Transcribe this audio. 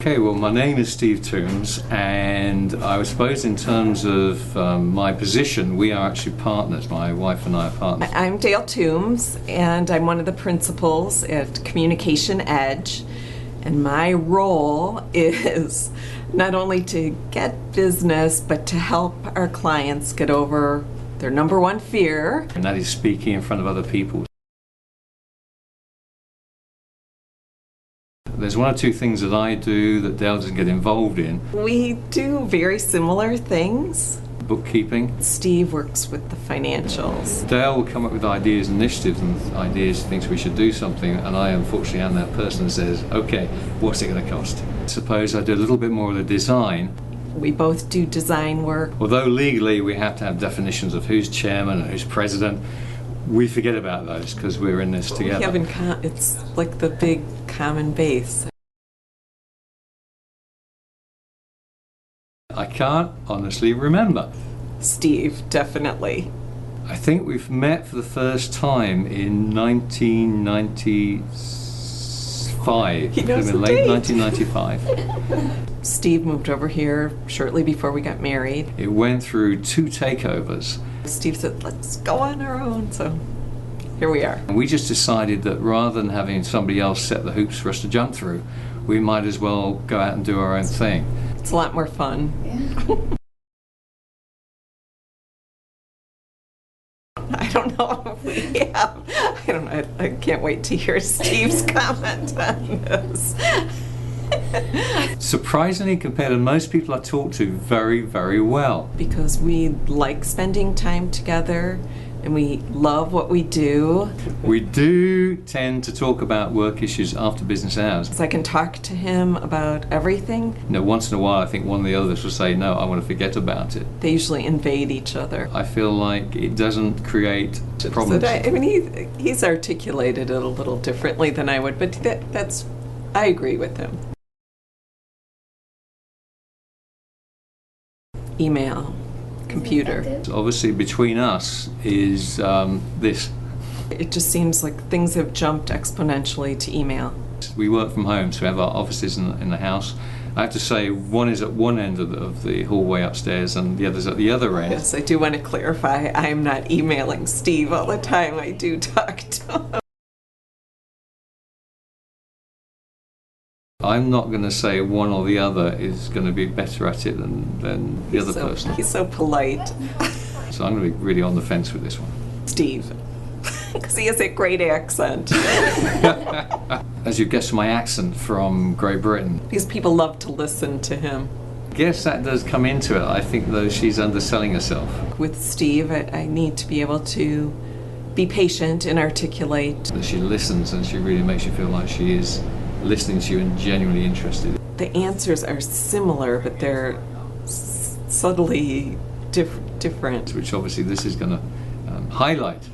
Okay, well, my name is Steve Toombs, and I suppose in terms of my position, we are actually partners. My wife and I are partners. I'm Dale Toombs, and I'm one of the principals at Communication Edge. And my role is not only to get business, but to help our clients get over their number one fear. And that is speaking in front of other people. There's one or two things that I do that Dale doesn't get involved in. We do very similar things. Bookkeeping. Steve works with the financials. Dale will come up with ideas, initiatives, and ideas, thinks we should do something, and I unfortunately am that person that says, okay, what's it going to cost? Suppose I do a little bit more of the design. We both do design work. Although legally we have to have definitions of who's chairman and who's president, we forget about those because we're in this together. It's like the big common base. I can't honestly remember. Steve, definitely. I think we've met for the first time in 1995. He knows the late date. 1995. Steve moved over here shortly before we got married. It went through 2 takeovers. Steve said, let's go on our own, so here we are. And we just decided that rather than having somebody else set the hoops for us to jump through, we might as well go out and do our own thing. It's a lot more fun. Yeah. I don't know if we have. I don't know. I can't wait to hear Steve's comment on this. Surprisingly, compared to most people I talk to, very, very well. Because we like spending time together and we love what we do. We do tend to talk about work issues after business hours. So I can talk to him about everything. You know, once in a while I think one of the others will say, no, I want to forget about it. They usually invade each other. I feel like it doesn't create problems. So I mean, he's articulated it a little differently than I would, but I agree with him. Email, computer. Obviously between us is this. It just seems like things have jumped exponentially to email. We work from home, so we have our offices in the house. I have to say, one is at one end of the hallway upstairs and the other's at the other end. Yes, I do want to clarify, I'm not emailing Steve all the time. I do talk to him. I'm not going to say one or the other is going to be better at it than the other person. He's so polite. So I'm going to be really on the fence with this one. Steve, because he has a great accent. As you guessed, my accent from Great Britain. These people love to listen to him. I guess that does come into it. I think, though, she's underselling herself. With Steve, I need to be able to be patient and articulate. That she listens and she really makes you feel like she is listening to you and genuinely interested. The answers are similar, but they're subtly different. Which obviously this is going to highlight.